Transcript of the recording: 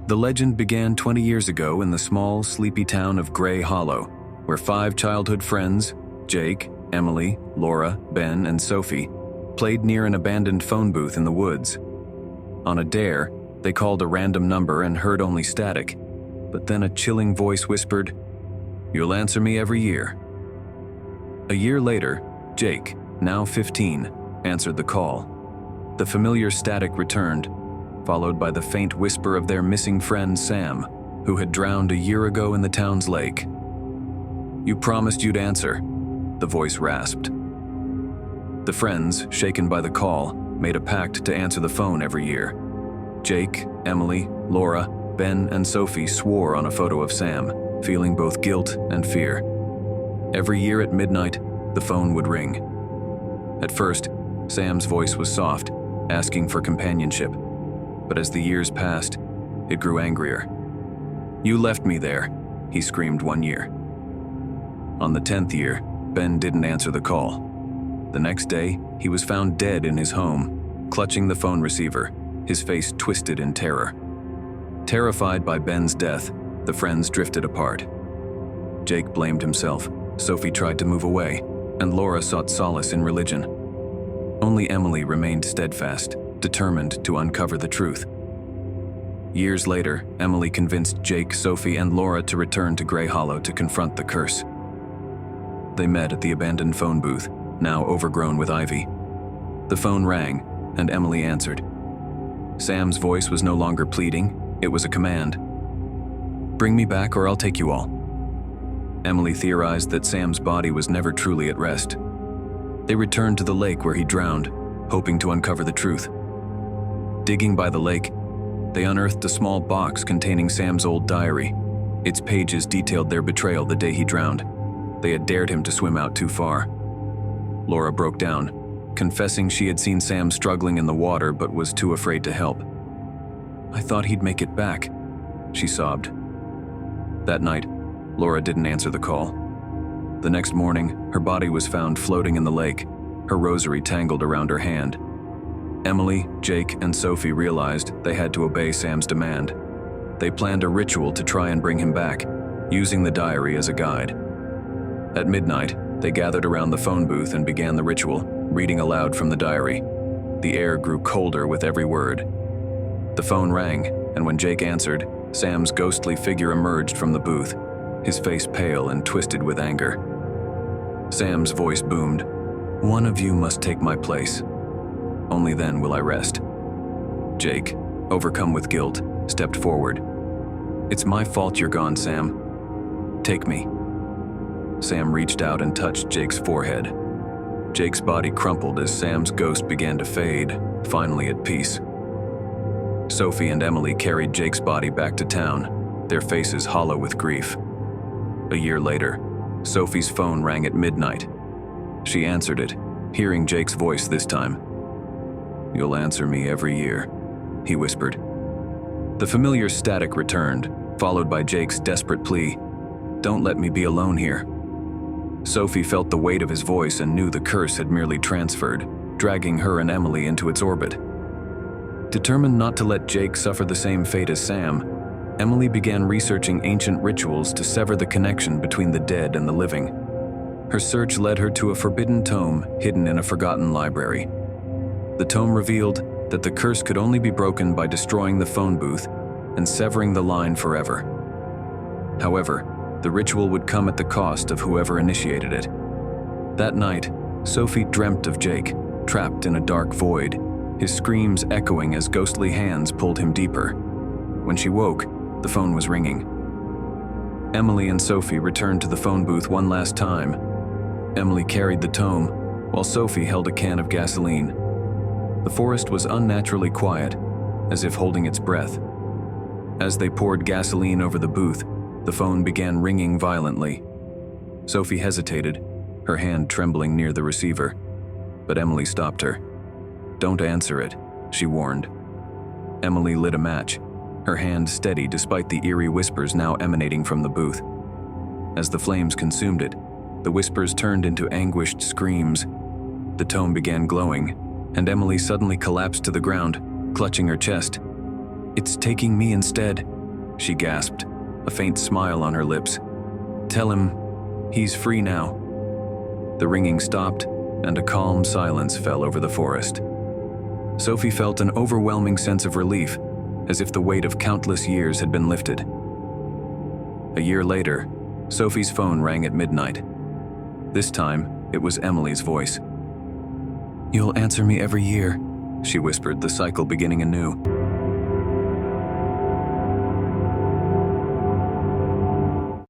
The legend began 20 years ago in the small, sleepy town of Gray Hollow, where 5 childhood friends, Jake, Emily, Laura, Ben, and Sophie, played near an abandoned phone booth in the woods. On a dare, they called a random number and heard only static, but then a chilling voice whispered, "You'll answer me every year." A year later, Jake, now 15, answered the call. The familiar static returned, followed by the faint whisper of their missing friend Sam, who had drowned a year ago in the town's lake. "You promised you'd answer," the voice rasped. The friends, shaken by the call, made a pact to answer the phone every year. Jake, Emily, Laura, Ben, and Sophie swore on a photo of Sam, feeling both guilt and fear. Every year at midnight, the phone would ring. At first, Sam's voice was soft, asking for companionship. But as the years passed, it grew angrier. "You left me there," he screamed one year. On the 10th year, Ben didn't answer the call. The next day, he was found dead in his home, clutching the phone receiver, his face twisted in terror. Terrified by Ben's death, the friends drifted apart. Jake blamed himself, Sophie tried to move away, and Laura sought solace in religion. Only Emily remained steadfast, determined to uncover the truth. Years later, Emily convinced Jake, Sophie, and Laura to return to Gray Hollow to confront the curse. They met at the abandoned phone booth, now overgrown with ivy. The phone rang, and Emily answered. Sam's voice was no longer pleading, it was a command. "Bring me back or I'll take you all." Emily theorized that Sam's body was never truly at rest. They returned to the lake where he drowned, hoping to uncover the truth. Digging by the lake, they unearthed a small box containing Sam's old diary. Its pages detailed their betrayal the day he drowned. They had dared him to swim out too far. Laura broke down, confessing she had seen Sam struggling in the water but was too afraid to help. "I thought he'd make it back," she sobbed. That night, Laura didn't answer the call. The next morning, her body was found floating in the lake, her rosary tangled around her hand. Emily, Jake, and Sophie realized they had to obey Sam's demand. They planned a ritual to try and bring him back, using the diary as a guide. At midnight, they gathered around the phone booth and began the ritual, reading aloud from the diary. The air grew colder with every word. The phone rang, and when Jake answered, Sam's ghostly figure emerged from the booth, his face pale and twisted with anger. Sam's voice boomed, "One of you must take my place. Only then will I rest." Jake, overcome with guilt, stepped forward. "It's my fault you're gone, Sam. Take me." Sam reached out and touched Jake's forehead. Jake's body crumpled as Sam's ghost began to fade, finally at peace. Sophie and Emily carried Jake's body back to town, their faces hollow with grief. A year later, Sophie's phone rang at midnight. She answered it, hearing Jake's voice this time. "You'll answer me every year," he whispered. The familiar static returned, followed by Jake's desperate plea, "Don't let me be alone here." Sophie felt the weight of his voice and knew the curse had merely transferred, dragging her and Emily into its orbit. Determined not to let Jake suffer the same fate as Sam, Emily began researching ancient rituals to sever the connection between the dead and the living. Her search led her to a forbidden tome hidden in a forgotten library. The tome revealed that the curse could only be broken by destroying the phone booth and severing the line forever. However, the ritual would come at the cost of whoever initiated it. That night, Sophie dreamt of Jake, trapped in a dark void, his screams echoing as ghostly hands pulled him deeper. When she woke, the phone was ringing. Emily and Sophie returned to the phone booth one last time. Emily carried the tome, while Sophie held a can of gasoline. The forest was unnaturally quiet, as if holding its breath. As they poured gasoline over the booth, the phone began ringing violently. Sophie hesitated, her hand trembling near the receiver, but Emily stopped her. "Don't answer it," she warned. Emily lit a match, her hand steady despite the eerie whispers now emanating from the booth. As the flames consumed it, the whispers turned into anguished screams. The tome began glowing, and Emily suddenly collapsed to the ground, clutching her chest. "It's taking me instead," she gasped, a faint smile on her lips. "Tell him he's free now." The ringing stopped, and a calm silence fell over the forest. Sophie felt an overwhelming sense of relief, as if the weight of countless years had been lifted. A year later, Sophie's phone rang at midnight. This time, it was Emily's voice. "You'll answer me every year," she whispered, the cycle beginning anew.